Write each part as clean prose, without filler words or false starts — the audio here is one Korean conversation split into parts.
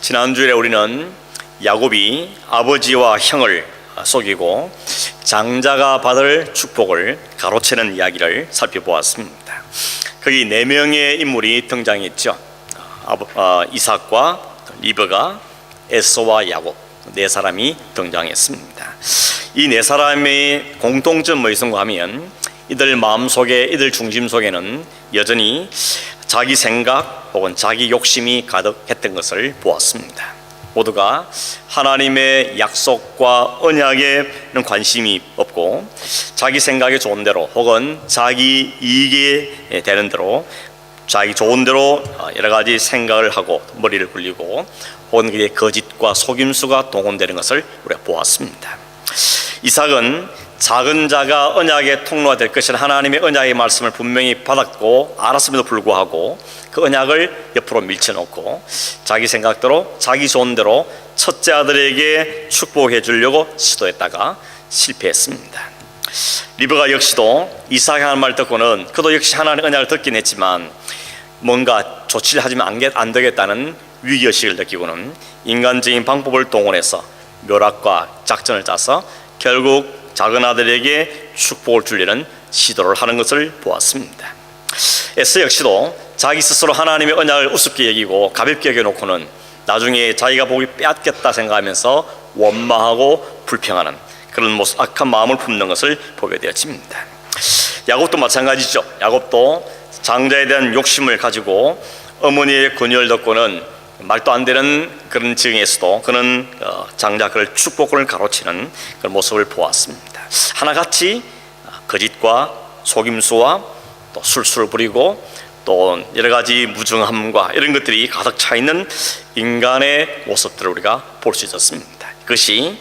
지난주에 우리는 야곱이 아버지와 형을 속이고 장자가 받을 축복을 가로채는 이야기를 살펴보았습니다. 거기 4명의 인물이 등장했죠. 이삭과 리브가, 에서와 야곱, 4사람이 등장했습니다. 이 4사람의 공통점 무엇인가 하면 이들 마음속에, 이들 중심 속에는 여전히 자기 생각 혹은 자기 욕심이 가득했던 것을 보았습니다. 모두가 하나님의 약속과 언약에는 관심이 없고 자기 생각에 좋은 대로 혹은 자기 이익이 되는 대로 자기 좋은 대로 여러 가지 생각을 하고 머리를 굴리고 혹은 그의 거짓과 속임수가 동원되는 것을 우리가 보았습니다. 이삭은 작은 자가 언약의 통로가 될 것이라 하나님의 언약의 말씀을 분명히 받았고 알았음에도 불구하고 그 언약을 옆으로 밀쳐놓고 자기 생각대로 자기 좋은 대로 첫째 아들에게 축복해 주려고 시도했다가 실패했습니다. 리브가 역시도 이삭이 하는 말을 듣고는 그도 역시 하나님의 언약을 듣긴 했지만 뭔가 조치를 하지만 안 되겠다는 위기의식을 느끼고는 인간적인 방법을 동원해서 묘락과 작전을 짜서 결국 작은 아들에게 축복을 주려는 시도를 하는 것을 보았습니다. 에서 역시도 자기 스스로 하나님의 언약을 우습게 여기고 가볍게 여겨놓고는 나중에 자기가 복이 빼앗겼다 생각하면서 원망하고 불평하는 그런 모습, 악한 마음을 품는 것을 보게 되었습니다. 야곱도 마찬가지죠. 야곱도 장자에 대한 욕심을 가지고 어머니의 권유를 듣고는 말도 안 되는 그런 증에서도 그는 장자 그를 축복을 가로치는 그런 모습을 보았습니다. 하나같이 거짓과 속임수와 또 술수를 부리고 또 여러 가지 무정함과 이런 것들이 가득 차 있는 인간의 모습들을 우리가 볼 수 있었습니다. 그것이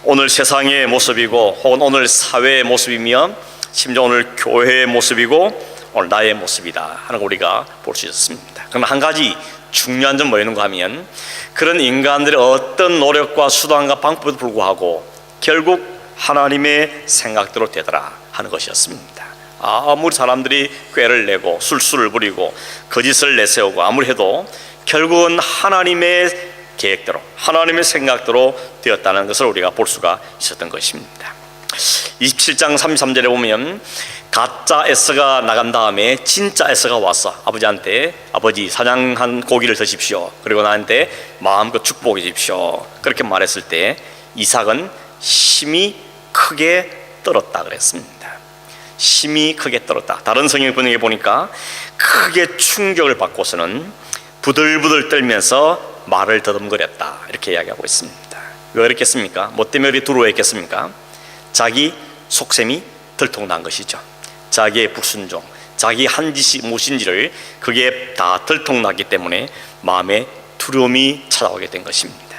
오늘 세상의 모습이고 혹은 오늘 사회의 모습이며 심지어 오늘 교회의 모습이고 오늘 나의 모습이다 하는 걸 우리가 볼 수 있었습니다. 그러나 한 가지 중요한 점 뭐였는가 하면 그런 인간들의 어떤 노력과 수단과 방법에도 불구하고 결국 하나님의 생각대로 되더라 하는 것이었습니다. 아무리 사람들이 꾀를 내고 술수를 부리고 거짓을 내세우고 아무리 해도 결국은 하나님의 계획대로 하나님의 생각대로 되었다는 것을 우리가 볼 수가 있었던 것입니다. 27장 33절에 보면 가짜 에서가 나간 다음에 진짜 에서가 와서 아버지한테 아버지 사냥한 고기를 드십시오. 그리고 나한테 마음껏 축복해 주십시오. 그렇게 말했을 때 이삭은 심히 크게 떨었다 그랬습니다. 심히 크게 떨었다. 다른 성경 번역에 보니까 크게 충격을 받고서는 부들부들 떨면서 말을 더듬거렸다 이렇게 이야기하고 있습니다. 왜 그랬겠습니까? 뭐 때문에 그렇게 두려워했겠습니까? 자기 속셈이 들통난 것이죠. 자기의 불순종, 자기 한 짓이 무엇인지를 그게 다 들통났기 때문에 마음에 두려움이 찾아오게 된 것입니다.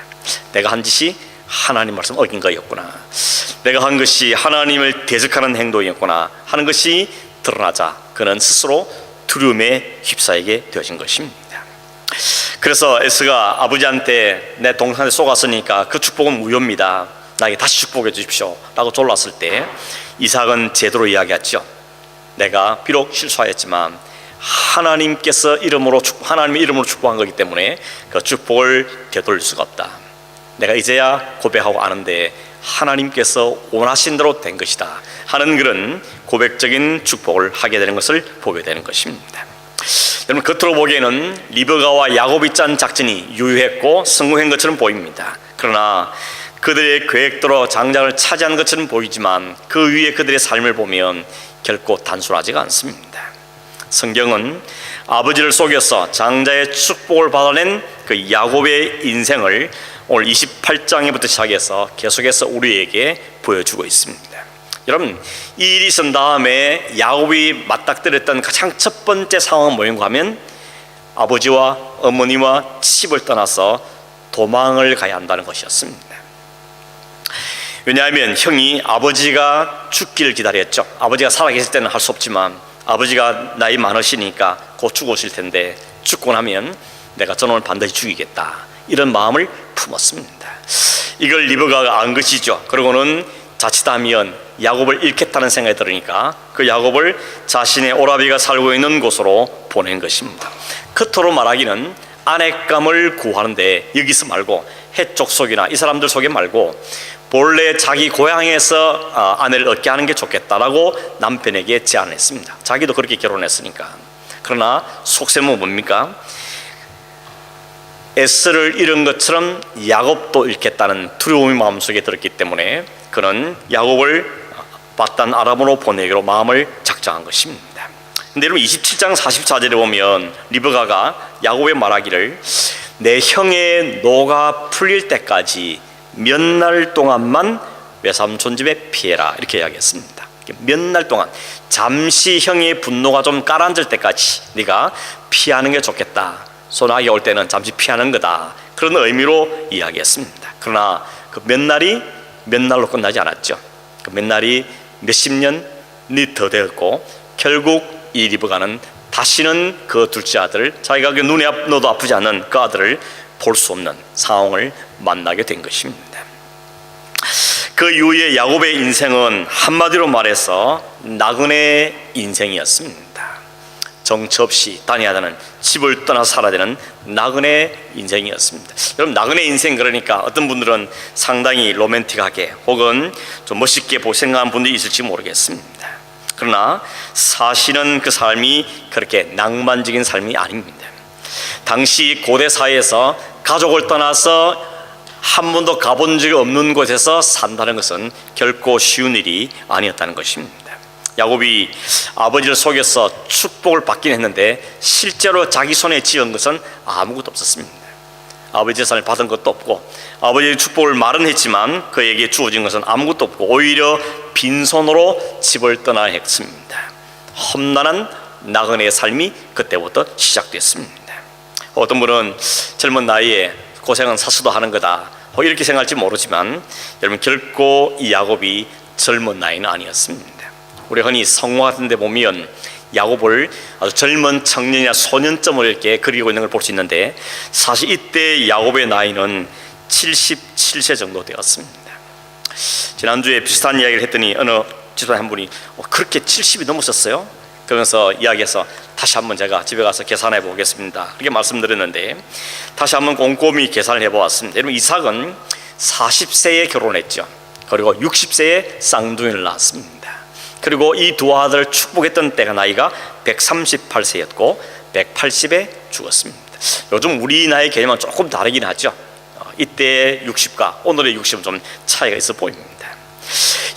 내가 한 짓이 하나님 말씀 어긴 거였구나, 내가 한 것이 하나님을 대적하는 행동이었구나 하는 것이 드러나자 그는 스스로 두려움에 휩싸이게 되어진 것입니다. 그래서 에스가 아버지한테 내 동생한테 속았으니까 그 축복은 무효입니다, 나에게 다시 축복해 주십시오 라고 졸랐을 때 이삭은 제대로 이야기했죠. 내가 비록 실수하였지만 하나님께서 하나님의 이름으로 축복한 거기 때문에 그 축복을 되돌릴 수가 없다. 내가 이제야 고백하고 아는데 하나님께서 원하신 대로 된 것이다 하는 그런 고백적인 축복을 하게 되는 것을 보게 되는 것입니다. 여러분, 겉으로 보기에는 리브가와 야곱이 짠 작전이 유효했고 성공한 것처럼 보입니다. 그러나 그들의 계획대로 장자를 차지한 것처럼 보이지만 그 위에 그들의 삶을 보면 결코 단순하지가 않습니다. 성경은 아버지를 속여서 장자의 축복을 받아낸 그 야곱의 인생을 오늘 28장부터 시작해서 계속해서 우리에게 보여주고 있습니다. 여러분, 이 일이 있은 다음에 야곱이 맞닥뜨렸던 가장 첫 번째 상황은 뭐인가 하면 아버지와 어머니와 집을 떠나서 도망을 가야 한다는 것이었습니다. 왜냐하면 형이 아버지가 죽기를 기다렸죠. 아버지가 살아계실 때는 할 수 없지만 아버지가 나이 많으시니까 곧 죽으실 텐데 죽고 나면 내가 저놈을 반드시 죽이겠다 이런 마음을 품었습니다. 이걸 리브가가 안 것이죠. 그러고는 자칫하면 야곱을 잃겠다는 생각이 들으니까 그 야곱을 자신의 오라비가 살고 있는 곳으로 보낸 것입니다. 겉으로 말하기는 아내감을 구하는데 여기서 말고 해쪽 속이나 이 사람들 속에 말고 본래 자기 고향에서 아내를 얻게 하는 게 좋겠다라고 남편에게 제안을 했습니다. 자기도 그렇게 결혼했으니까. 그러나 속셈은 뭡니까? 에스를 잃은 것처럼 야곱도 잃겠다는 두려움이 마음속에 들었기 때문에 그는 야곱을 바단 아람으로 보내기로 마음을 작정한 것입니다. 근데 여러분 27장 44절에 보면 리브가가 야곱의 말하기를 내 형의 노가 풀릴 때까지 몇 날 동안만 외삼촌 집에 피해라 이렇게 이야기했습니다. 몇 날 동안 잠시 형의 분노가 좀 가라앉을 때까지 네가 피하는 게 좋겠다. 소나기 올 때는 잠시 피하는 거다. 그런 의미로 이야기했습니다. 그러나 그 몇 날이 몇 날로 끝나지 않았죠. 그 몇 날이 몇십 년이 더 되었고 결국 이 리브가는 다시는 그 둘째 아들을 자기가 눈에 넣어도 아프지 않은 그 아들을 볼 수 없는 상황을 만나게 된 것입니다. 그 이후에 야곱의 인생은 한마디로 말해서 나그네 인생이었습니다. 정처 없이 다녀야 하는 집을 떠나 살아야 되는 나그네 인생이었습니다. 여러분 나그네 인생 그러니까 어떤 분들은 상당히 로맨틱하게 혹은 좀 멋있게 생각하는 분들이 있을지 모르겠습니다. 그러나 사실은 그 삶이 그렇게 낭만적인 삶이 아닙니다. 당시 고대 사회에서 가족을 떠나서 한 번도 가본 적이 없는 곳에서 산다는 것은 결코 쉬운 일이 아니었다는 것입니다. 야곱이 아버지를 속여서 축복을 받긴 했는데 실제로 자기 손에 쥐은 것은 아무것도 없었습니다. 아버지 재산을 받은 것도 없고 아버지의 축복을 말은 했지만 그에게 주어진 것은 아무것도 없고 오히려 빈손으로 집을 떠나야 했습니다. 험난한 나그네의 삶이 그때부터 시작됐습니다. 어떤 분은 젊은 나이에 고생은 사수도 하는 거다 이렇게 생각할지 모르지만 여러분 결코 이 야곱이 젊은 나이는 아니었습니다. 우리 흔히 성화 같은 데 보면 야곱을 아주 젊은 청년이나 소년점을 이렇게 그리고 있는 걸 볼 수 있는데 사실 이때 야곱의 나이는 77세 정도 되었습니다. 지난주에 비슷한 이야기를 했더니 어느 집사님 한 분이 그렇게 70이 넘었었어요? 그러면서 이야기해서 다시 한번 제가 집에 가서 계산해 보겠습니다 그렇게 말씀드렸는데 다시 한번 꼼꼼히 계산을 해보았습니다. 여러분 이삭은 40세에 결혼했죠. 그리고 60세에 쌍둥이를 낳았습니다. 그리고 이 두 아들을 축복했던 때가 나이가 138세였고 180에 죽었습니다. 요즘 우리 나이 개념은 조금 다르긴 하죠. 이때의 60과 오늘의 60은 좀 차이가 있어 보입니다.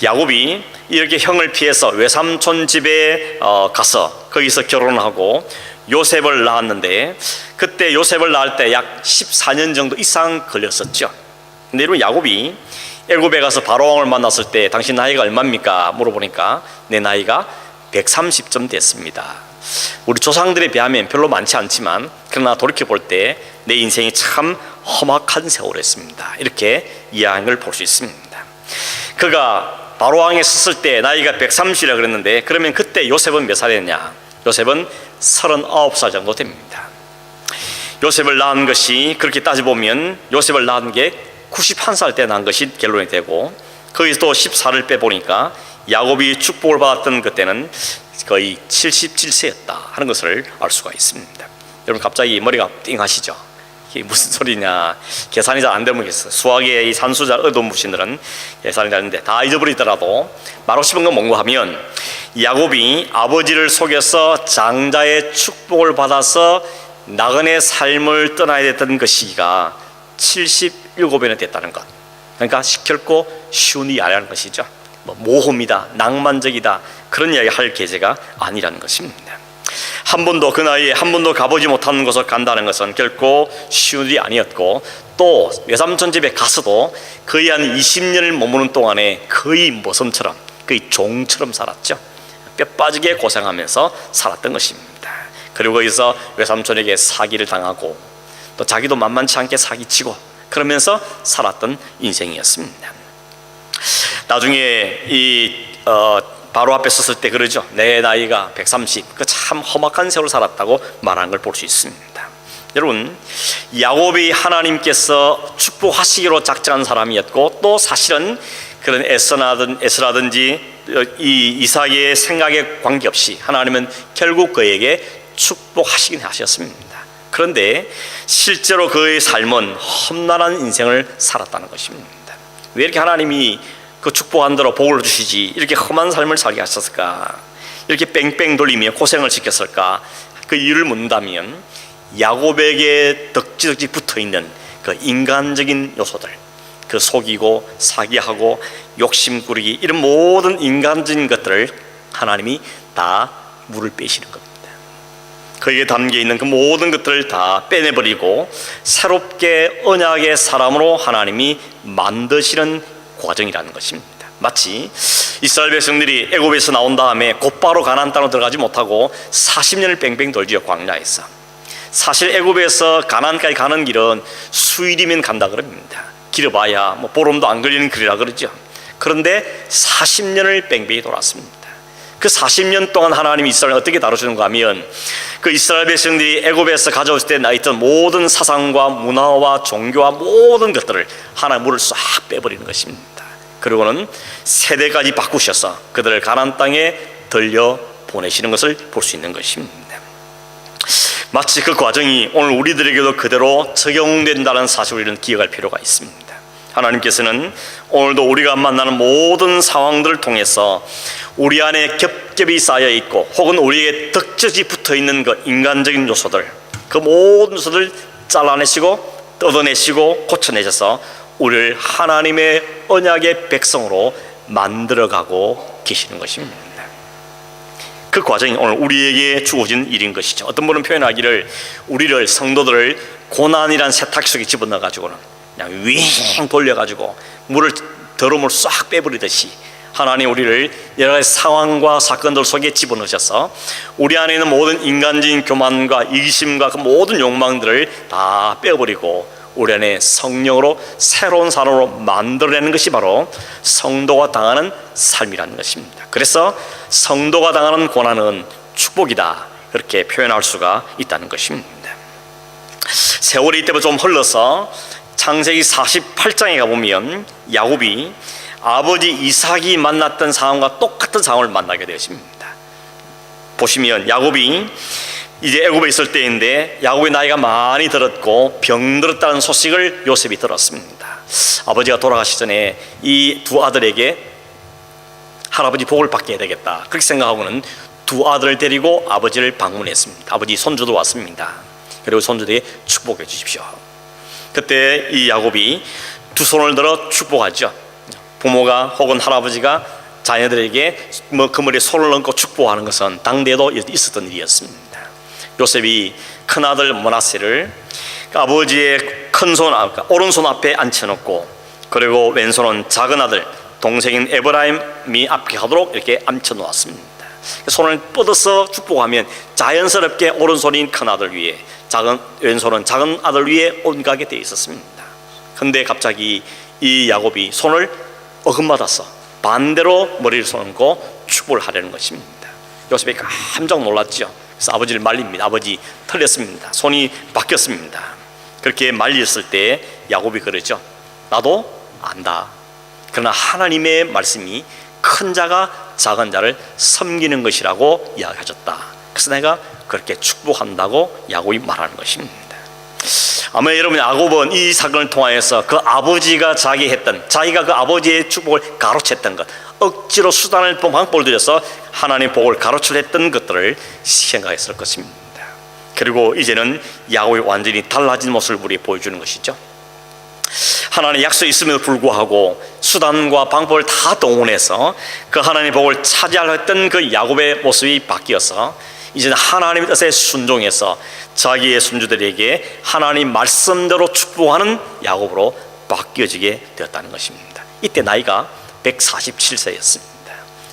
야곱이 이렇게 형을 피해서 외삼촌 집에 가서 거기서 결혼하고 요셉을 낳았는데 그때 요셉을 낳을 때 약 14년 정도 이상 걸렸었죠. 근데 여러분 야곱이 애굽에 가서 바로왕을 만났을 때 당신 나이가 얼마입니까? 물어보니까 내 나이가 130쯤 됐습니다. 우리 조상들에 비하면 별로 많지 않지만 그러나 돌이켜볼 때 내 인생이 참 험악한 세월이었습니다. 이렇게 이야기한 걸 볼 수 있습니다. 그가 바로왕에 섰을 때 나이가 130이라 그랬는데 그러면 그때 요셉은 몇 살이었냐? 요셉은 39살 정도 됩니다. 요셉을 낳은 것이 그렇게 따져보면 요셉을 낳은 게 91살 때 난 것이 결론이 되고 거기서 또 14를 빼보니까 야곱이 축복을 받았던 그때는 거의 77세였다 하는 것을 알 수가 있습니다. 여러분 갑자기 머리가 띵하시죠? 이게 무슨 소리냐, 계산이 잘 안 되면 수학의 이 산수 잘 얻어온 분들은 계산이 되는데 다 잊어버리더라도 말하고 싶은 건 뭔가 하면 야곱이 아버지를 속여서 장자의 축복을 받아서 나그네 삶을 떠나야 됐던 그 시기가 77년이나 됐다는 것. 그러니까 결코 쉬운 일이 아니라는 것이죠. 모험이다, 낭만적이다 그런 이야기 할 계제가 아니라는 것입니다. 한 번도 그 나이에 한 번도 가보지 못하는 곳을 간다는 것은 결코 쉬운 일이 아니었고 또 외삼촌 집에 가서도 거의 한 20년을 머무는 동안에 거의 모섬처럼 거의 종처럼 살았죠. 뼈 빠지게 고생하면서 살았던 것입니다. 그리고 거기서 외삼촌에게 사기를 당하고 또 자기도 만만치 않게 사기치고 그러면서 살았던 인생이었습니다. 나중에 바로 앞에 섰을 때 그러죠. 내 나이가 130, 그 참 험악한 세월을 살았다고 말하는 걸 볼 수 있습니다. 여러분 야곱이 하나님께서 축복하시기로 작정한 사람이었고 또 사실은 그런 에서라든지 이 이삭의 생각에 관계없이 하나님은 결국 그에게 축복하시긴 하셨습니다. 그런데 실제로 그의 삶은 험난한 인생을 살았다는 것입니다. 왜 이렇게 하나님이 그 축복한 대로 복을 주시지 이렇게 험한 삶을 살게 하셨을까? 이렇게 뺑뺑 돌리며 고생을 시켰을까? 그 이유를 묻는다면 야곱에게 덕지덕지 붙어있는 그 인간적인 요소들, 그 속이고 사기하고 욕심꾸리기 이런 모든 인간적인 것들을 하나님이 다 물을 빼시는 겁니다. 그에게 담겨있는 그 모든 것들을 다 빼내버리고 새롭게 언약의 사람으로 하나님이 만드시는 과정이라는 것입니다. 마치 이스라엘 백성들이 애굽에서 나온 다음에 곧바로 가나안 땅으로 들어가지 못하고 40년을 뺑뺑 돌지요. 광야에서. 사실 애굽에서 가나안까지 가는 길은 수일이면 간다 그럽니다. 길어봐야 뭐 보름도 안 걸리는 길이라 그러죠. 그런데 40년을 뺑뺑이 돌았습니다. 그 40년 동안 하나님이 이스라엘을 어떻게 다루시는가 하면 그 이스라엘 백성들이 애굽에서 가져왔을 때 나있던 모든 사상과 문화와 종교와 모든 것들을 하나의 물을 싹 빼버리는 것입니다. 그리고는 세대까지 바꾸셔서 그들을 가나안 땅에 들려 보내시는 것을 볼 수 있는 것입니다. 마치 그 과정이 오늘 우리들에게도 그대로 적용된다는 사실을 우리는 기억할 필요가 있습니다. 하나님께서는 오늘도 우리가 만나는 모든 상황들을 통해서 우리 안에 겹겹이 쌓여 있고 혹은 우리에게 덕적이 붙어 있는 그 인간적인 요소들, 그 모든 요소들을 잘라내시고 뜯어내시고 고쳐내셔서 우리를 하나님의 언약의 백성으로 만들어가고 계시는 것입니다. 그 과정이 오늘 우리에게 주어진 일인 것이죠. 어떤 분은 표현하기를 우리를 성도들을 고난이란 세탁기 속에 집어넣어가지고는 그냥 윙 돌려가지고 물을 더러움을 싹 빼버리듯이 하나님 우리를 여러 가지 상황과 사건들 속에 집어넣으셔서 우리 안에 있는 모든 인간적인 교만과 이기심과 그 모든 욕망들을 다 빼버리고 우리 안에 성령으로 새로운 사람으로 만들어내는 것이 바로 성도가 당하는 삶이라는 것입니다. 그래서 성도가 당하는 고난은 축복이다, 그렇게 표현할 수가 있다는 것입니다. 세월이 이때부터 좀 흘러서 창세기 48장에 가보면 야곱이 아버지 이삭이 만났던 상황과 똑같은 상황을 만나게 되었습니다. 보시면 야곱이 이제 애굽에 있을 때인데 야곱의 나이가 많이 들었고 병들었다는 소식을 요셉이 들었습니다. 아버지가 돌아가시 전에 이 두 아들에게 할아버지 복을 받게 해야 되겠다, 그렇게 생각하고는 두 아들을 데리고 아버지를 방문했습니다. 아버지 손주도 왔습니다. 그리고 손주들에게 축복해 주십시오. 그때 이 야곱이 두 손을 들어 축복하죠. 부모가 혹은 할아버지가 자녀들에게 그 머리에 손을 얹고 축복하는 것은 당대에도 있었던 일이었습니다. 요셉이 큰아들 므낫세를 아버지의 큰손 오른손 앞에 앉혀놓고 그리고 왼손은 작은 아들 동생인 에브라임이 앞에 하도록 이렇게 앉혀놓았습니다. 손을 뻗어서 축복하면 자연스럽게 오른손인 큰아들 위에 왼손은 작은 아들 위에 옮가게 되어 있었습니다. 그런데 갑자기 이 야곱이 손을 어긋맞아서 반대로 머리를 손얹고 축복을 하려는 것입니다. 요셉이 깜짝 놀랐죠. 그래서 아버지를 말립니다. 아버지 틀렸습니다. 손이 바뀌었습니다. 그렇게 말렸을 때 야곱이 그러죠. 나도 안다. 그러나 하나님의 말씀이 큰 자가 작은 자를 섬기는 것이라고 이야기하셨다. 그래서 내가 그렇게 축복한다고 야곱이 말하는 것입니다. 아마 여러분 야곱은 이 사건을 통하여서 그 아버지가 자기가 그 아버지의 축복을 가로챘던 것, 억지로 수단을 방법을 들여서 하나님의 복을 가로치려 했던 것들을 생각했을 것입니다. 그리고 이제는 야곱이 완전히 달라진 모습을 우리에게 보여주는 것이죠. 하나님의 약속이 있음에도 불구하고 수단과 방법을 다 동원해서 그 하나님의 복을 차지하려 했던 그 야곱의 모습이 바뀌어서 이제는 하나님의 뜻에 순종해서 자기의 손주들에게 하나님 말씀대로 축복하는 야곱으로 바뀌어지게 되었다는 것입니다. 이때 나이가 147세였습니다.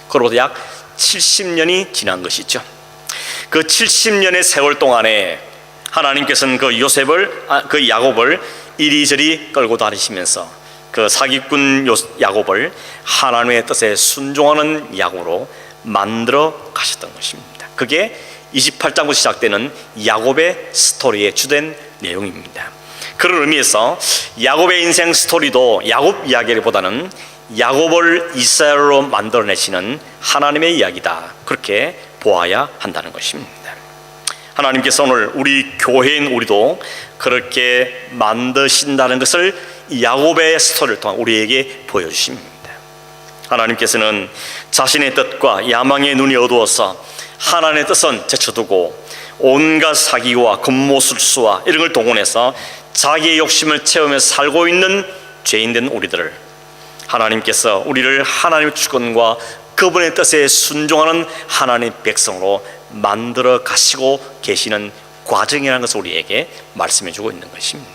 그로부터 약 70년이 지난 것이죠. 그 70년의 세월 동안에 하나님께서는 그 야곱을 이리저리 끌고 다니시면서 그 사기꾼 야곱을 하나님의 뜻에 순종하는 야곱으로 만들어 가셨던 것입니다. 그게 28장부터 시작되는 야곱의 스토리의 주된 내용입니다. 그런 의미에서 야곱의 인생 스토리도 야곱 이야기보다는 야곱을 이스라엘로 만들어내시는 하나님의 이야기다, 그렇게 보아야 한다는 것입니다. 하나님께서 오늘 우리 교회인 우리도 그렇게 만드신다는 것을 야곱의 스토리를 통해 우리에게 보여주십니다. 하나님께서는 자신의 뜻과 야망의 눈이 어두워서 하나님의 뜻은 제쳐두고 온갖 사기와 금모술수와 이런 걸 동원해서 자기의 욕심을 채우면서 살고 있는 죄인된 우리들을 하나님께서 우리를 하나님의 주권과 그분의 뜻에 순종하는 하나님의 백성으로 만들어 가시고 계시는 과정이라는 것을 우리에게 말씀해 주고 있는 것입니다.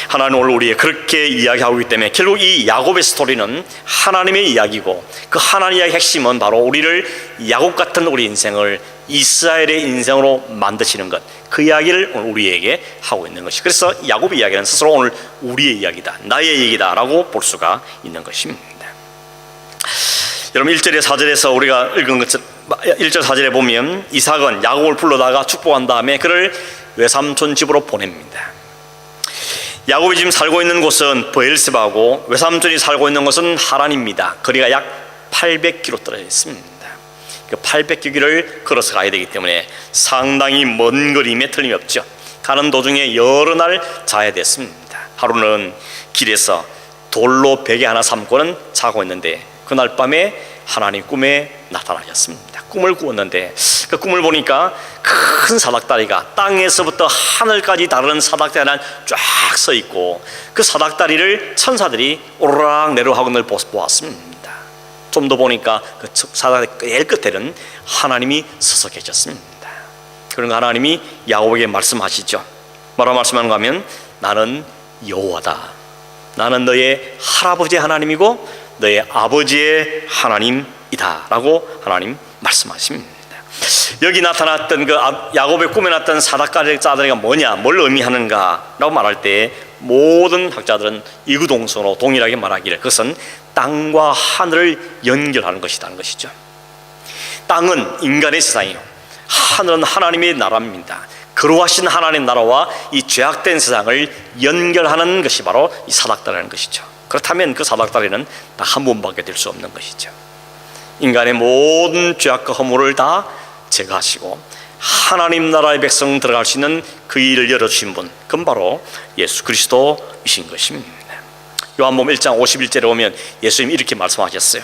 하나님은 오늘 우리에게 그렇게 이야기하고 있기 때문에 결국 이 야곱의 스토리는 하나님의 이야기고, 그 하나님의 이야기의 핵심은 바로 우리를 야곱 같은 우리 인생을 이스라엘의 인생으로 만드시는 것, 그 이야기를 오늘 우리에게 하고 있는 것이. 그래서 야곱의 이야기는 스스로 오늘 우리의 이야기다, 나의 얘기다 라고 볼 수가 있는 것입니다. 여러분 1절에 4절에서 우리가 읽은 것, 1절 4절에 보면 이삭은 야곱을 불러다가 축복한 다음에 그를 외삼촌 집으로 보냅니다. 야곱이 지금 살고 있는 곳은 브엘세바고 외삼촌이 살고 있는 곳은 하란입니다. 거리가 약 800km 떨어져 있습니다. 그 800km를 걸어서 가야 되기 때문에 상당히 먼 거리임에 틀림이 없죠. 가는 도중에 여러 날 자야 됐습니다. 하루는 길에서 돌로 베개 하나 삼고는 자고 있는데 그날 밤에 하나님 꿈에 나타나셨습니다. 꿈을 꾸었는데 그 꿈을 보니까 큰 사닥다리가 땅에서부터 하늘까지 다루는 사닥다리 하나 쫙 서 있고, 그 사닥다리를 천사들이 오르락 내려가는 걸 보았습니다. 좀 더 보니까 그 사닥다리 제일 끝에는 하나님이 서서 계셨습니다. 그러니까 하나님이 야곱에게 말씀하시죠. 뭐라고 말씀하는가 하면 나는 여호와다, 나는 너의 할아버지의 하나님이고 너의 아버지의 하나님이다 라고 하나님 말씀하십니다. 여기 나타났던 그 야곱의 꿈에 나타난 사닥다리가 뭐냐, 뭘 의미하는가 라고 말할 때 모든 학자들은 이구동성으로 동일하게 말하기를 그것은 땅과 하늘을 연결하는 것이라는 것이죠. 땅은 인간의 세상이요, 하늘은 하나님의 나라입니다. 거룩하신 하나님의 나라와 이 죄악된 세상을 연결하는 것이 바로 이 사닥다리라는 것이죠. 그렇다면 그 사닥다리는 다 한 번밖에 될 수 없는 것이죠. 인간의 모든 죄악과 허물을 다 제거하시고 하나님 나라의 백성 들어갈 수 있는 그 일을 열어주신 분, 그건 바로 예수 그리스도이신 것입니다. 요한복음 1장 51절에 보면 예수님이 이렇게 말씀하셨어요.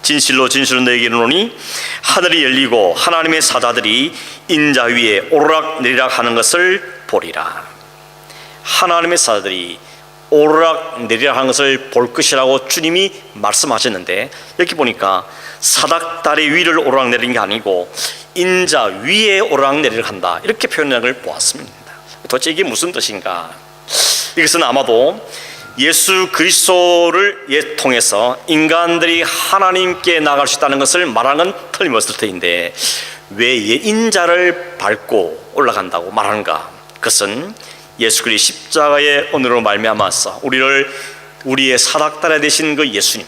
진실로 진실로 너희에게 이르노니 하늘이 열리고 하나님의 사자들이 인자 위에 오르락 내리락 하는 것을 보리라. 하나님의 사자들이 오르락 내리락 하는 것을 볼 것이라고 주님이 말씀하셨는데, 여기 보니까 사닥다리 위를 오르락 내리는 게 아니고 인자 위에 오르락 내리락 한다, 이렇게 표현하는 걸 보았습니다. 도대체 이게 무슨 뜻인가? 이것은 아마도 예수 그리스도를 통해서 인간들이 하나님께 나갈 수 있다는 것을 말하는 건 틀림없을 터인데, 왜 인자를 밟고 올라간다고 말하는가? 그것은 예수 그리스도 십자가의 은혜로 말미암아서 우리의 사닥다리 되신 그 예수님,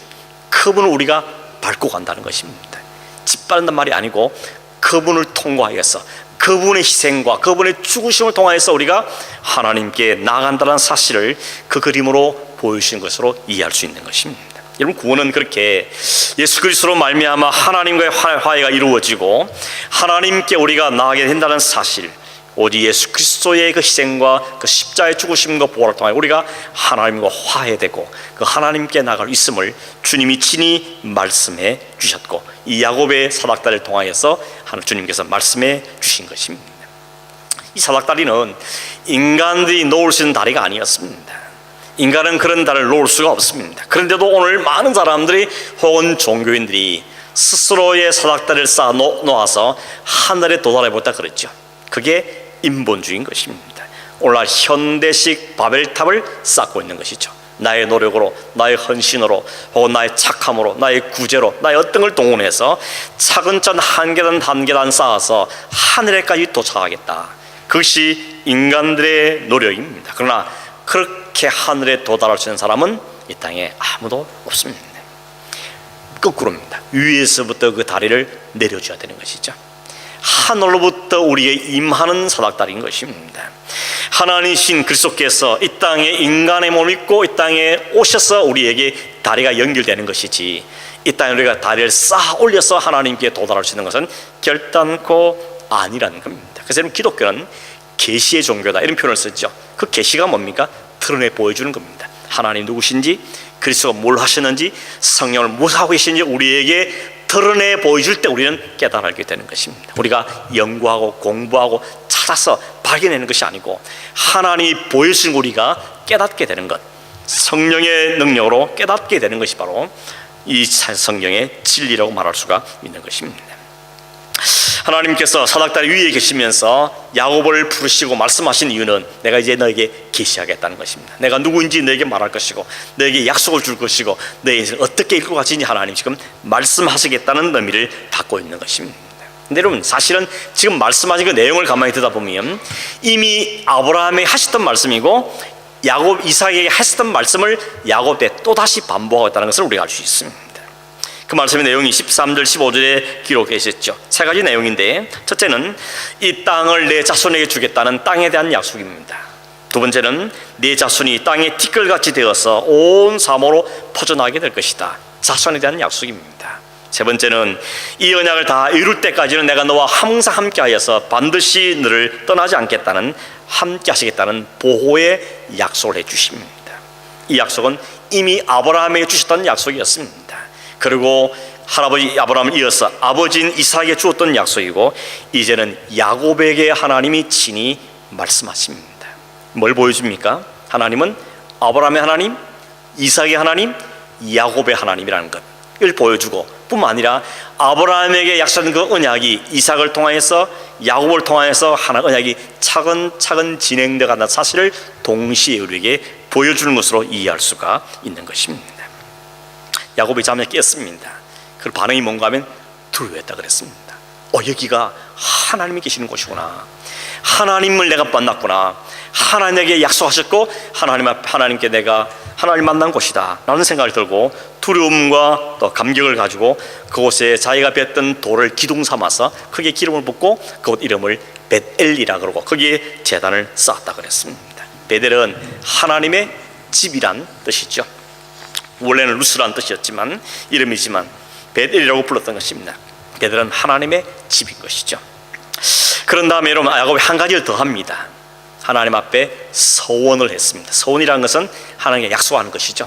그분을 우리가 밟고 간다는 것입니다. 짓밟는단 말이 아니고 그분을 통과하여서 그분의 희생과 그분의 죽으심을 통하여서 우리가 하나님께 나아간다는 사실을 그 그림으로 보여주신 것으로 이해할 수 있는 것입니다. 여러분, 구원은 그렇게 예수 그리스도로 말미암아 하나님과의 화해가 이루어지고 하나님께 우리가 나아가게 된다는 사실, 오직 예수 그리스도의 그 희생과 그 십자가의 죽으심과 부활을 통해 우리가 하나님과 화해되고 그 하나님께 나갈 있음을 주님이 친히 말씀해 주셨고, 이 야곱의 사닥다리를 통하여서 주님께서 말씀해 주신 것입니다. 이 사닥다리는 인간들이 놓을 수 있는 다리가 아니었습니다. 인간은 그런 다리를 놓을 수가 없습니다. 그런데도 오늘 많은 사람들이 혹은 종교인들이 스스로의 사닥다리를 쌓아 놓아서 하늘에 도달해 보다 그랬죠. 그게 인본주의인 것입니다. 오늘날 현대식 바벨탑을 쌓고 있는 것이죠. 나의 노력으로, 나의 헌신으로, 혹은 나의 착함으로, 나의 구제로, 나의 어떤 걸 동원해서 차근차근 한 계단 한 계단 쌓아서 하늘에까지 도착하겠다. 그것이 인간들의 노력입니다. 그러나 그렇게 하늘에 도달할 수 있는 사람은 이 땅에 아무도 없습니다. 거꾸로입니다. 위에서부터 그 다리를 내려줘야 되는 것이죠. 하늘로부터 우리에게 임하는 사닥다리인 것입니다. 하나님이신 그리스도께서 이 땅에 인간의 몸을 입고 이 땅에 오셔서 우리에게 다리가 연결되는 것이지, 이 땅에 우리가 다리를 쌓아 올려서 하나님께 도달할 수 있는 것은 결단코 아니라는 겁니다. 그래서 여러분, 기독교는 계시의 종교다 이런 표현을 쓰죠. 그 계시가 뭡니까? 드러내 보여주는 겁니다. 하나님 누구신지, 그리스도가 뭘 하셨는지, 성령을 무엇 하고 계신지 우리에게 드러내 보여줄 때 우리는 깨달게 되는 것입니다. 우리가 연구하고 공부하고 찾아서 발견하는 것이 아니고 하나님이 보여주신 우리가 깨닫게 되는 것, 성령의 능력으로 깨닫게 되는 것이 바로 이 성경의 진리라고 말할 수가 있는 것입니다. 하나님께서 사닥다리 위에 계시면서 야곱을 부르시고 말씀하신 이유는 내가 이제 너에게 계시하겠다는 것입니다. 내가 누구인지 너에게 말할 것이고 너에게 약속을 줄 것이고 너의 인생을 어떻게 이끌고 가시는지 하나님 지금 말씀하시겠다는 의미를 갖고 있는 것입니다. 근데 여러분, 사실은 지금 말씀하신 그 내용을 가만히 듣다 보면 이미 아브라함이 하셨던 말씀이고 야곱, 이삭에게 했었던 말씀을 야곱 때 또다시 반복하고 있다는 것을 우리가 알 수 있습니다. 그 말씀의 내용이 13절 15절에 기록되어 있었죠. 세 가지 내용인데, 첫째는 이 땅을 내 자손에게 주겠다는 땅에 대한 약속입니다. 두 번째는 내 자손이 땅의 티끌같이 되어서 온 사모로 퍼져나가게 될 것이다. 자손에 대한 약속입니다. 세 번째는 이 언약을 다 이룰 때까지는 내가 너와 항상 함께 하여서 반드시 너를 떠나지 않겠다는, 함께 하시겠다는 보호의 약속을 해주십니다. 이 약속은 이미 아브라함에게 주셨던 약속이었습니다. 그리고 할아버지 아브라함을 이어서 아버지인 이삭에게 주었던 약속이고 이제는 야곱에게 하나님이 친히 말씀하십니다. 뭘 보여줍니까? 하나님은 아브라함의 하나님, 이삭의 하나님, 야곱의 하나님이라는 것을 보여주고 뿐만 아니라 아브라함에게 약속한 그 언약이 이삭을 통하여서 야곱을 통하여서 하나 언약이 차근차근 진행되어 간다는 사실을 동시에 우리에게 보여주는 것으로 이해할 수가 있는 것입니다. 야곱이 잠에 깼습니다. 그 반응이 뭔가 하면 두려워했다 그랬습니다. 여기가 하나님이 계시는 곳이구나. 하나님을 내가 만났구나. 하나님에게 약속하셨고 하나님께 내가 하나님 만난 곳이다 라는 생각이 들고 두려움과 또 감격을 가지고 그곳에 자기가 뱉던 돌을 기둥 삼아서 거기에 기름을 붓고 그곳 이름을 벳엘이라 그러고 거기에 제단을 쌓았다 그랬습니다. 벳엘은 하나님의 집이란 뜻이죠. 원래는 루스라는 뜻이었지만 이름이지만 벳엘이라고 불렀던 것입니다. 벳엘은 하나님의 집인 것이죠. 그런 다음에 여러분, 야곱이 한 가지를 더 합니다. 하나님 앞에 서원을 했습니다. 서원이라는 것은 하나님께 약속하는 것이죠.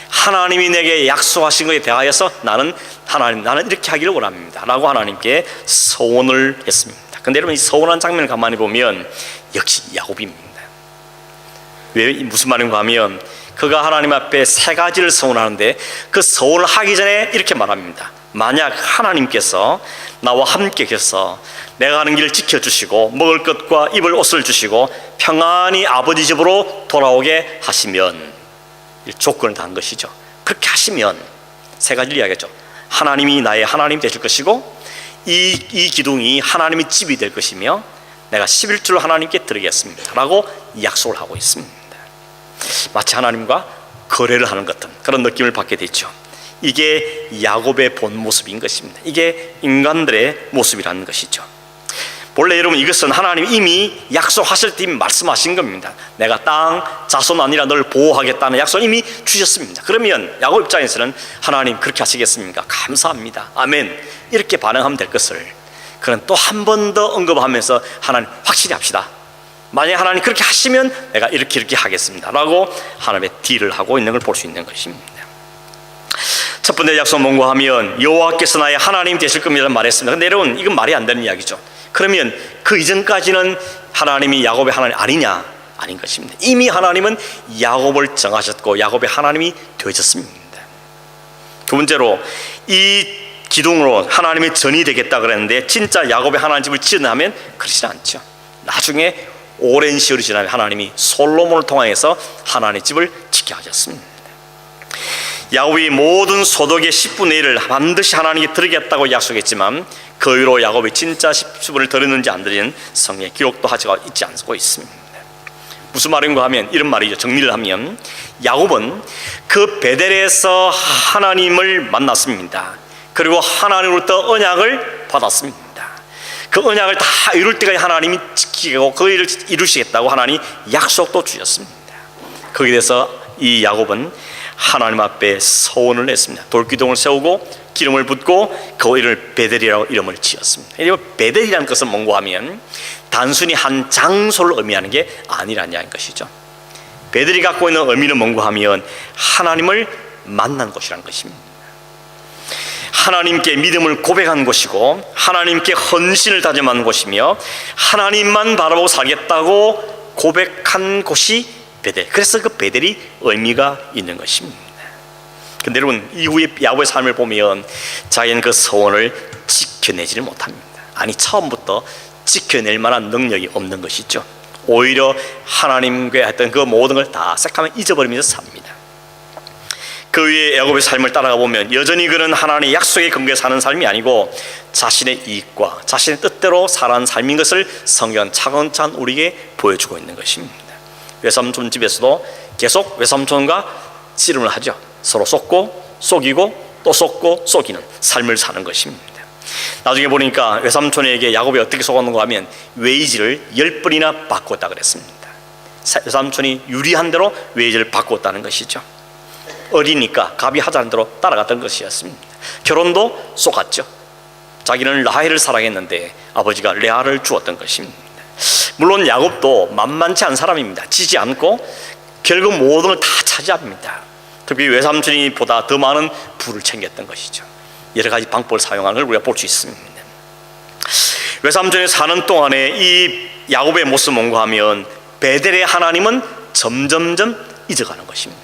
하나님이 내게 약속하신 것에 대하여서 나는 이렇게 하기를 원합니다 라고 하나님께 서원을 했습니다. 그런데 여러분, 이 서원한 장면을 가만히 보면 역시 야곱입니다. 왜, 무슨 말인가 하면 그가 하나님 앞에 세 가지를 서원하는데 그 서원을 하기 전에 이렇게 말합니다. 만약 하나님께서 나와 함께 계셔서 내가 가는 길을 지켜주시고 먹을 것과 입을 옷을 주시고 평안히 아버지 집으로 돌아오게 하시면, 조건을 다한 것이죠. 그렇게 하시면 세 가지를 이야기하죠. 하나님이 나의 하나님 되실 것이고 이 기둥이 하나님의 집이 될 것이며 내가 11조를 하나님께 드리겠습니다 라고 약속을 하고 있습니다. 마치 하나님과 거래를 하는 것 같은 그런 느낌을 받게 되죠. 이게 야곱의 본 모습인 것입니다. 이게 인간들의 모습이라는 것이죠. 본래 여러분, 이것은 하나님 이미 약속하실 때 이미 말씀하신 겁니다. 내가 땅, 자손 아니라 널 보호하겠다는 약속을 이미 주셨습니다. 그러면 야곱 입장에서는 하나님 그렇게 하시겠습니까? 감사합니다, 아멘, 이렇게 반응하면 될 것을 그는 또 한 번 더 언급하면서 하나님 확실히 합시다. 만약 하나님 그렇게 하시면 내가 이렇게 하겠습니다 라고 하나님의 딜을 하고 있는 걸 볼 수 있는 것입니다. 첫 번째 약속 뭔가 하면 여호와께서 나의 하나님 되실 겁니다 말했습니다. 근데 여러분, 이건 말이 안 되는 이야기죠. 그러면 그 이전까지는 하나님이 야곱의 하나님 아니냐? 아닌 것입니다. 이미 하나님은 야곱을 정하셨고 야곱의 하나님이 되셨습니다. 두 번째로, 이 기둥으로 하나님의 전이 되겠다 그랬는데 진짜 야곱의 하나님 집을 지으나 하면 그렇지 않죠. 나중에 오랜 시절이 지나면 하나님이 솔로몬을 통하여서 하나님의 집을 지게 하셨습니다. 야곱이 모든 소득의 10분의 1을 반드시 하나님께 드리겠다고 약속했지만 그 이후로 야곱이 진짜 10분을 드렸는지 안 드리는 성경에 기록도 하지가 있지 않고 있습니다. 무슨 말인가 하면 이런 말이죠. 정리를 하면 야곱은 그 베델에서 하나님을 만났습니다. 그리고 하나님으로부터 언약을 받았습니다. 그 언약을 다 이룰 때까지 하나님이 지키고 그 일을 이루시겠다고 하나님 약속도 주셨습니다. 거기에 대해서 이 야곱은 하나님 앞에 서원을 했습니다. 돌기둥을 세우고 기름을 붓고 그 이름을 베델이라고 이름을 지었습니다. 베델이라는 것은 뭔가 하면 단순히 한 장소를 의미하는 게 아니라는 것이죠. 베델이 갖고 있는 의미는 뭔가 하면 하나님을 만난 곳이라는 것입니다. 하나님께 믿음을 고백한 곳이고 하나님께 헌신을 다짐한 곳이며 하나님만 바라보고 살겠다고 고백한 곳이 베델. 그래서 그 베델이 의미가 있는 것입니다. 근데 여러분, 이후에 야곱의 삶을 보면 자기는 그 소원을 지켜내지를 못합니다. 아니, 처음부터 지켜낼 만한 능력이 없는 것이죠. 오히려 하나님과 했던 그 모든 걸 다 싹하면 잊어버리면서 삽니다. 그 위에 야곱의 삶을 따라가 보면 여전히 그는 하나님의 약속에 근거해 사는 삶이 아니고 자신의 이익과 자신의 뜻대로 살아가는 삶인 것을 성경은 차근차근 우리에게 보여주고 있는 것입니다. 외삼촌 집에서도 계속 외삼촌과 씨름을 하죠. 서로 속고 속이고 또 속고 속이는 삶을 사는 것입니다. 나중에 보니까 외삼촌에게 야곱이 어떻게 속았는가 하면 웨이지를 10번이나 바꿨다 그랬습니다. 외삼촌이 유리한 대로 웨이지를 바꿨다는 것이죠. 어리니까 갑이 하자는 대로 따라갔던 것이었습니다. 결혼도 속았죠. 자기는 라헬을 사랑했는데 아버지가 레아를 주었던 것입니다. 물론 야곱도 만만치 않은 사람입니다. 지지 않고 결국 모든 걸 다 차지합니다. 특히 외삼촌이 보다 더 많은 부를 챙겼던 것이죠. 여러 가지 방법을 사용하는 걸 우리가 볼 수 있습니다. 외삼촌이 사는 동안에 이 야곱의 모습을 뭔가 하면 베델의 하나님은 점점점 잊어가는 것입니다.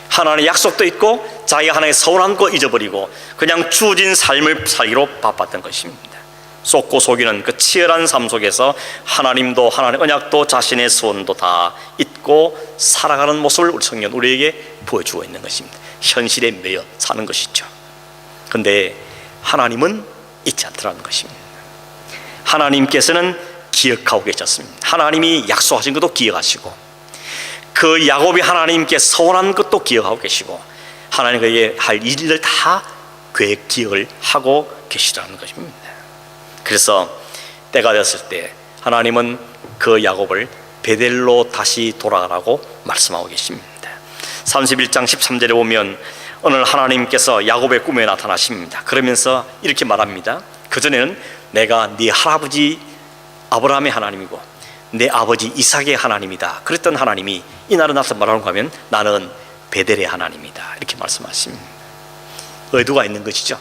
하나님의 약속도 있고 자기가 하나님의 서운한 거 잊어버리고 그냥 주어진 삶을 살기로 바빴던 것입니다. 속고 속이는 그 치열한 삶 속에서 하나님도 하나님의 언약도 자신의 소원도 다 잊고 살아가는 모습을 우리 성경 우리에게 보여주고 있는 것입니다. 현실에 매여 사는 것이죠. 그런데 하나님은 잊지 않더라는 것입니다. 하나님께서는 기억하고 계셨습니다. 하나님이 약속하신 것도 기억하시고 그 야곱이 하나님께 서운한 것도 기억하고 계시고 하나님 그에게 할 일을 다 계획 기억을 하고 계시라는 것입니다. 그래서 때가 됐을 때 하나님은 그 야곱을 베델로 다시 돌아가라고 말씀하고 계십니다. 31장 13절에 보면 오늘 하나님께서 야곱의 꿈에 나타나십니다. 그러면서 이렇게 말합니다. 그전에는 내가 네 할아버지 아브라함의 하나님이고 내 아버지 이삭의 하나님이다 그랬던 하나님이 이날은 나서 말하는가 하면 나는 베델의 하나님이다 이렇게 말씀하십니다. 의도가 있는 것이죠.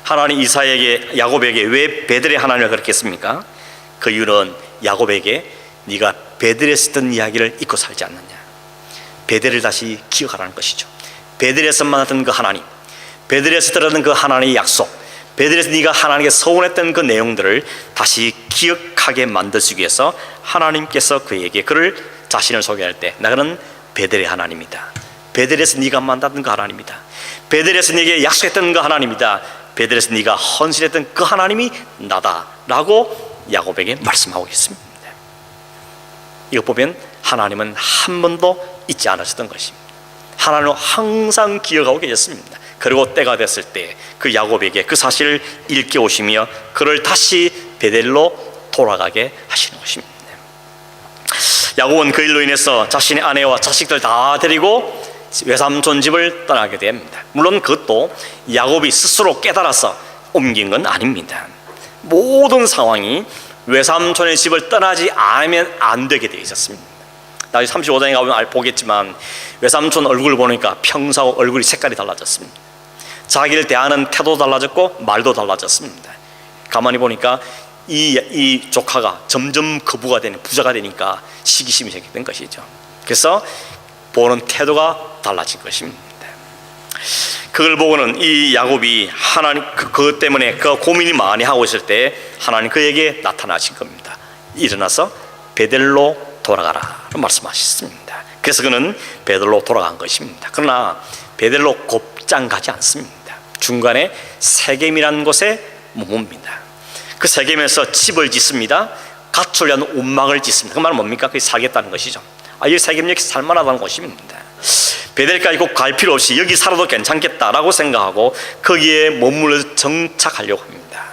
하나님 이삭에게 야곱에게 왜 베델의 하나님을 그렇게 했습니까? 그 이유는 야곱에게 네가 베델에서 했던 이야기를 잊고 살지 않느냐, 베델을 다시 기억하라는 것이죠. 베델에서 만났던 그 하나님, 베델에서 들었던 그 하나님의 약속, 베델에서 네가 하나님께 서운했던 그 내용들을 다시 기억하게 만들기 위해서 하나님께서 그에게 그를 자신을 소개할 때 나는 베델의 하나님이다, 베델에서 네가 만났던 그 하나님이다, 베델에서 네게 약속했던 그 하나님이다, 베델에서 네가 헌신했던 그 하나님이 나다 라고 야곱에게 말씀하고 있습니다. 이거 보면 하나님은 한 번도 잊지 않으셨던 것입니다. 하나님은 항상 기억하고 계셨습니다. 그리고 때가 됐을 때 그 야곱에게 그 사실을 일깨우시며 그를 다시 베델로 돌아가게 하시는 것입니다. 야곱은 그 일로 인해서 자신의 아내와 자식들 다 데리고 외삼촌 집을 떠나게 됩니다. 물론 그것도 야곱이 스스로 깨달아서 옮긴 건 아닙니다. 모든 상황이 외삼촌의 집을 떠나지 않으면 안 되게 되어 있었습니다. 나중에 35장에 가보면 보겠지만 외삼촌 얼굴을 보니까 평소하고 얼굴이 색깔이 달라졌습니다. 자기를 대하는 태도도 달라졌고 말도 달라졌습니다. 가만히 보니까 이 조카가 점점 거부가 되는, 부자가 되니까 시기심이 생겼던 것이죠. 그래서 보는 태도가 달라진 것입니다. 그걸 보고는 이 야곱이 하나님 그것 때문에 그 고민이 많이 하고 있을 때 하나님 그에게 나타나신 겁니다. 일어나서 베델로 돌아가라 말씀하셨습니다. 그래서 그는 베델로 돌아간 것입니다. 그러나 베델로 곧장 가지 않습니다. 중간에 세겜이라는 곳에 머뭅니다. 그 세겜에서 집을 짓습니다. 갓을 위한 움막을 짓습니다. 그 말은 뭡니까? 그게 살겠다는 것이죠. 이 세겜 여기 살만하다는 곳입니다. 베델까지 꼭 갈 필요 없이 여기 살아도 괜찮겠다라고 생각하고 거기에 머물러 정착하려고 합니다.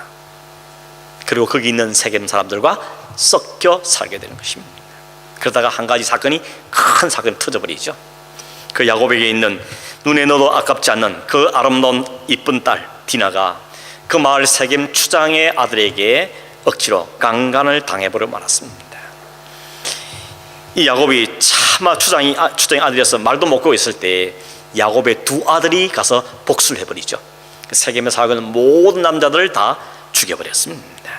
그리고 거기 있는 세겜 사람들과 섞여 살게 되는 것입니다. 그러다가 한 가지 사건이 큰 사건이 터져버리죠. 그 야곱에게 있는 눈에 넣어도 아깝지 않는 그 아름다운 이쁜 딸 디나가 그 마을 세겜 추장의 아들에게 억지로 강간을 당해버려 말았습니다. 이 야곱이 차마 추장의 아들이어서 말도 못 걸고 있을 때 야곱의 두 아들이 가서 복수를 해버리죠. 세겜에 살고 있는 모든 남자들을 다 죽여버렸습니다.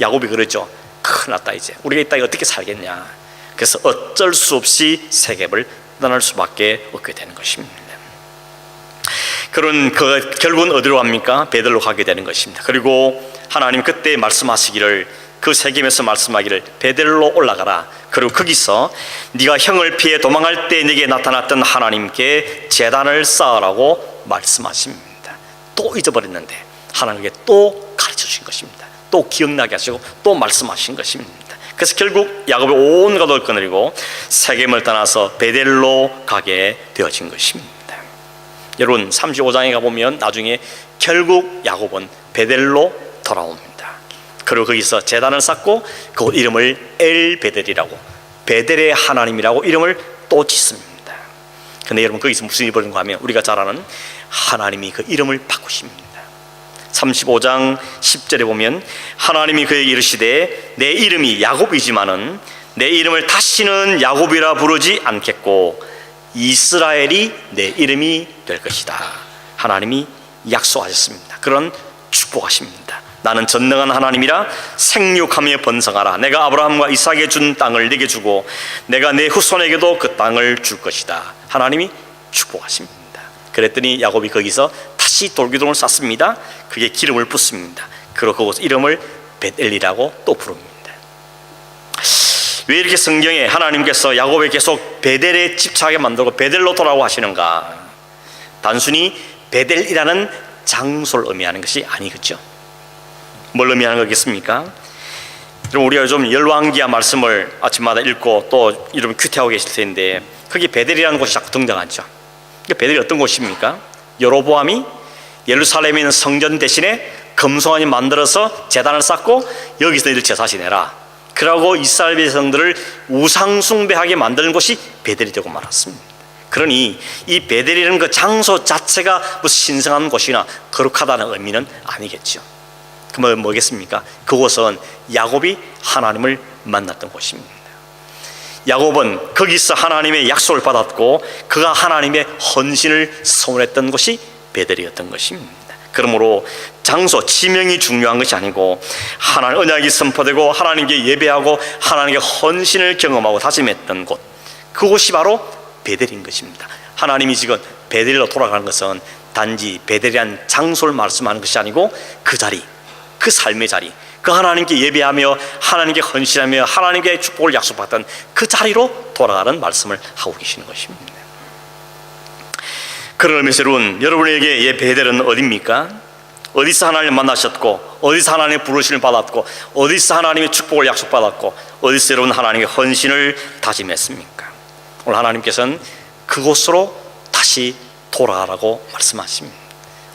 야곱이 그러죠. 큰일 났다, 이제 우리가 이 땅에 어떻게 살겠냐. 그래서 어쩔 수 없이 세겜을 떠날 수밖에 없게 되는 것입니다. 그런 결국은 어디로 갑니까? 베델로 가게 되는 것입니다. 그리고 하나님 그때 말씀하시기를, 그 세겜에서 말씀하기를 베델로 올라가라. 그리고 거기서 네가 형을 피해 도망할 때 네게 나타났던 하나님께 제단을 쌓으라고 말씀하십니다. 또 잊어버렸는데 하나님께 또 가르쳐 주신 것입니다. 또 기억나게 하시고 또 말씀하신 것입니다. 그래서 결국 야곱이 온 가족을 거느리고 세겜을 떠나서 베델로 가게 되어진 것입니다. 여러분 35장에 가보면 나중에 결국 야곱은 베델로 돌아옵니다. 그리고 거기서 제단을 쌓고 그 이름을 엘베델이라고, 베델의 하나님이라고 이름을 또 짓습니다. 그런데 여러분 거기서 무슨 일이 벌어진가 하면 우리가 잘 아는 하나님이 그 이름을 바꾸십니다. 35장 10절에 보면 하나님이 그에게 이르시되 내 이름이 야곱이지만은 내 이름을 다시는 야곱이라 부르지 않겠고 이스라엘이 내 이름이 될 것이다. 하나님이 약속하셨습니다. 그런 축복하십니다. 나는 전능한 하나님이라 생육하며 번성하라. 내가 아브라함과 이삭에게 준 땅을 네게 주고 내가 내 후손에게도 그 땅을 줄 것이다. 하나님이 축복하십니다. 그랬더니 야곱이 거기서 다시 돌기둥을 쌓습니다. 그게 기름을 붓습니다. 그리고 그곳 이름을 벳엘이라고 또 부릅니다. 왜 이렇게 성경에 하나님께서 야곱에 계속 베델에 집착하게 만들고 베델로 돌아오고 하시는가? 단순히 베델이라는 장소를 의미하는 것이 아니겠죠. 뭘 의미하는 거겠습니까? 그럼 우리가 요즘 열왕기하 말씀을 아침마다 읽고 또 여러분 큐티하고 계실 텐데 거기 베델이라는 곳이 자꾸 등장하죠. 베델이 어떤 곳입니까? 여로보암이 예루살렘에 있는 성전 대신에 금송아지 만들어서 제단을 쌓고 여기서 너희들 제사 지내라. 그러고 이스라엘 백성들을 우상 숭배하게 만드는 곳이 베델이 되고 말았습니다. 그러니 이 베델이라는 그 장소 자체가 뭐 신성한 곳이나 거룩하다는 의미는 아니겠죠. 그러면 뭐겠습니까? 그곳은 야곱이 하나님을 만났던 곳입니다. 야곱은 거기서 하나님의 약속을 받았고 그가 하나님의 헌신을 소원했던 곳이 베델이었던 것입니다. 그러므로 장소, 지명이 중요한 것이 아니고 하나님 언약이 선포되고 하나님께 예배하고 하나님께 헌신을 경험하고 다짐했던 곳, 그곳이 바로 베델인 것입니다. 하나님이 지금 베델로 돌아가는 것은 단지 베델이란 장소를 말씀하는 것이 아니고 그 자리, 그 삶의 자리, 그 하나님께 예배하며 하나님께 헌신하며 하나님께 축복을 약속받던 그 자리로 돌아가는 말씀을 하고 계시는 것입니다. 그런 의미에서 여러분에게 베델은 어디입니까? 어디서 하나님을 만나셨고 어디서 하나님의 부르심을 받았고 어디서 하나님의 축복을 약속받았고 어디서 여러분 하나님의 헌신을 다짐했습니까? 오늘 하나님께서는 그곳으로 다시 돌아가라고 말씀하십니다.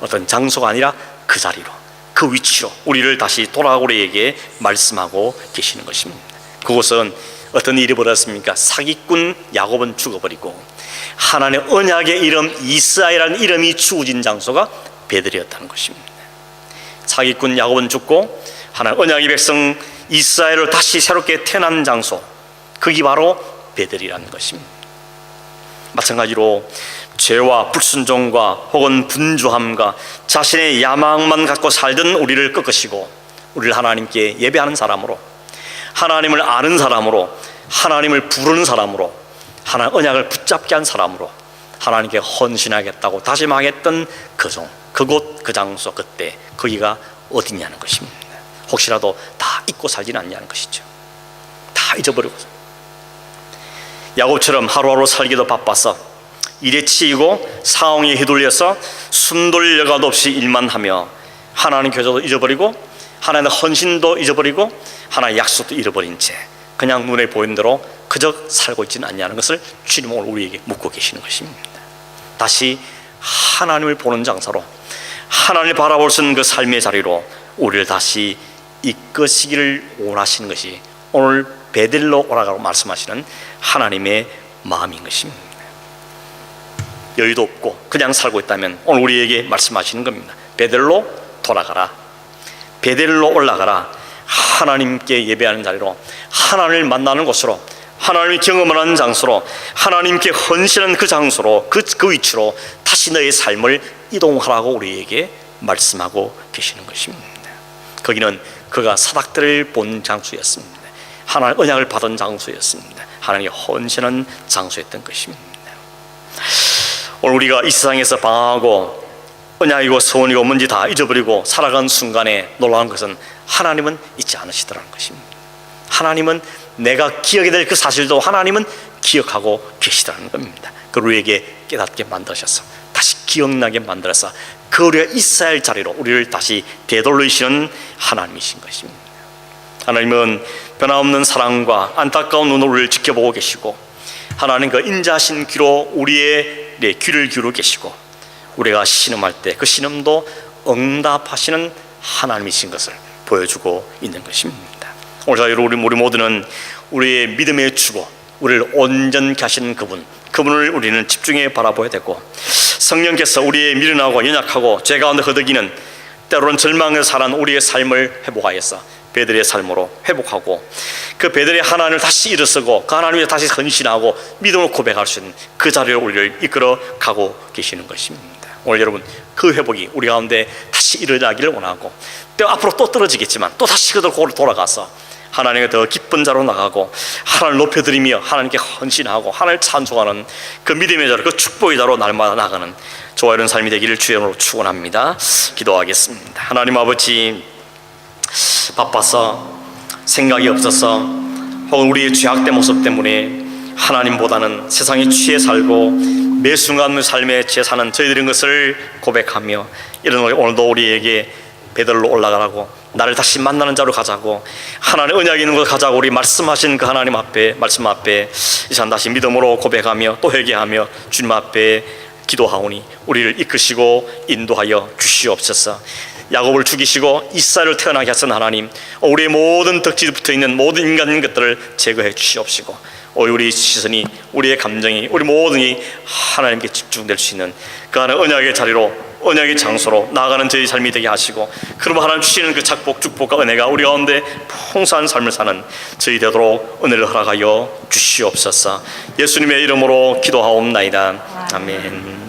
어떤 장소가 아니라 그 자리로, 그 위치로 우리를 다시 돌아가고 우리에게 말씀하고 계시는 것입니다. 그곳은 어떤 일이 벌어졌습니까? 사기꾼 야곱은 죽어버리고 하나님의 언약의 이름 이스라엘이라는 이름이 주어진 장소가 베델이었다는 것입니다. 사기꾼 야곱은 죽고 하나님 언약의 백성 이스라엘을 다시 새롭게 태어난 장소, 그게 바로 베델이라는 것입니다. 마찬가지로 죄와 불순종과 혹은 분주함과 자신의 야망만 갖고 살던 우리를 꺾으시고 우리를 하나님께 예배하는 사람으로, 하나님을 아는 사람으로, 하나님을 부르는 사람으로, 하나님 언약을 붙잡게 한 사람으로 하나님께 헌신하겠다고 다짐하겠던 그곳, 그 장소, 그때 거기가 어디냐는 것입니다. 혹시라도 다 잊고 살지는 않냐는 것이죠. 다 잊어버리고 야곱처럼 하루하루 살기도 바빠서 일에 치이고 상황에 휘둘려서 숨 돌릴 여가도 없이 일만 하며 하나님 교제도 잊어버리고 하나님의 헌신도 잊어버리고 하나님의 약속도 잃어버린 채 그냥 눈에 보이는 대로 그저 살고 있지는 않냐는 것을 주님 오늘 우리에게 묻고 계시는 것입니다. 다시 하나님을 보는 장사로, 하나님을 바라볼 수 있는 그 삶의 자리로 우리를 다시 이끄시기를 원하시는 것이 오늘 베델로 오라가고 말씀하시는 하나님의 마음인 것입니다. 여유도 없고 그냥 살고 있다면 오늘 우리에게 말씀하시는 겁니다. 베델로 돌아가라. 베델로 올라가라. 하나님께 예배하는 자리로, 하나님을 만나는 곳으로, 하나님이 경험하는 장소로, 하나님께 헌신하는 그 장소로, 그 위치로 다시 너의 삶을 이동하라고 우리에게 말씀하고 계시는 것입니다. 거기는 그가 사닥들을 본 장소였습니다. 하나님의 언약을 받은 장소였습니다. 하나님의 헌신한 장소였던 것입니다. 오늘 우리가 이 세상에서 방황하고 언약이고 소원이고 뭔지 다 잊어버리고 살아간 순간에 놀라운 것은 하나님은 잊지 않으시더라는 것입니다. 하나님은 내가 기억해야 될 그 사실도 하나님은 기억하고 계시더라는 겁니다. 그걸 우리에게 깨닫게 만드셔서 다시 기억나게 만들어서 그 우리가 있어야 할 자리로 우리를 다시 되돌리시는 하나님이신 것입니다. 하나님은 변함없는 사랑과 안타까운 눈으로 우리를 지켜보고 계시고, 하나님 그 인자하신 귀로 우리의 귀를 기울이고 계시고, 우리가 신음할 때 그 신음도 응답하시는 하나님이신 것을 보여주고 있는 것입니다. 오늘 우리 모두는 우리의 믿음의 주고 우리를 온전케 하시는 그분을 우리는 집중해 바라봐야 되고, 성령께서 우리의 미련하고 연약하고 죄 가운데 허덕이는 때로는 절망에서 살아난 우리의 삶을 회복하여서 베델의 삶으로 회복하고, 그 베델의 하나님을 다시 일어서고 그 하나님에 다시 헌신하고 믿음으로 고백할 수 있는 그 자리로 우리를 이끌어 가고 계시는 것입니다. 오늘 여러분, 그 회복이 우리 가운데 다시 일어나기를 원하고, 또 앞으로 또 떨어지겠지만 또 다시 그대로 돌아가서 하나님의 더 기쁜 자로 나가고 하나님을 높여드리며 하나님께 헌신하고 하나님을 찬송하는 그 믿음의 자로, 그 축복의 자로 날마다 나가는 저와 이런 삶이 되기를 주의 이름으로 축원합니다. 기도하겠습니다. 하나님 아버지, 바빠서 생각이 없어서 혹은 우리의 죄악된 모습 때문에 하나님보다는 세상에 취해 살고 매 순간 삶에 취해 사는 저희들인 것을 고백하며, 이런 오늘도 우리에게 베델로 올라가라고, 나를 다시 만나는 자로 가자고, 하나님의 언약이 있는 곳 가자고 우리 말씀하신 그 하나님 앞에, 말씀 앞에 이 시간 다시 믿음으로 고백하며 또 회개하며 주님 앞에 기도하오니 우리를 이끄시고 인도하여 주시옵소서. 야곱을 죽이시고 이스라엘을 태어나게 하신 하나님, 우리의 모든 덕지에 붙어있는 모든 인간인 것들을 제거해 주시옵시고, 우리 시선이, 우리의 감정이, 우리 모든이 하나님께 집중될 수 있는 그 하나님의 언약의 자리로, 언약의 장소로 나아가는 저희 삶이 되게 하시고, 그러면 하나님 주시는 그 착복, 축복과 은혜가 우리 가운데 풍성한 삶을 사는 저희 되도록 은혜를 허락하여 주시옵소서. 예수님의 이름으로 기도하옵나이다. 아멘.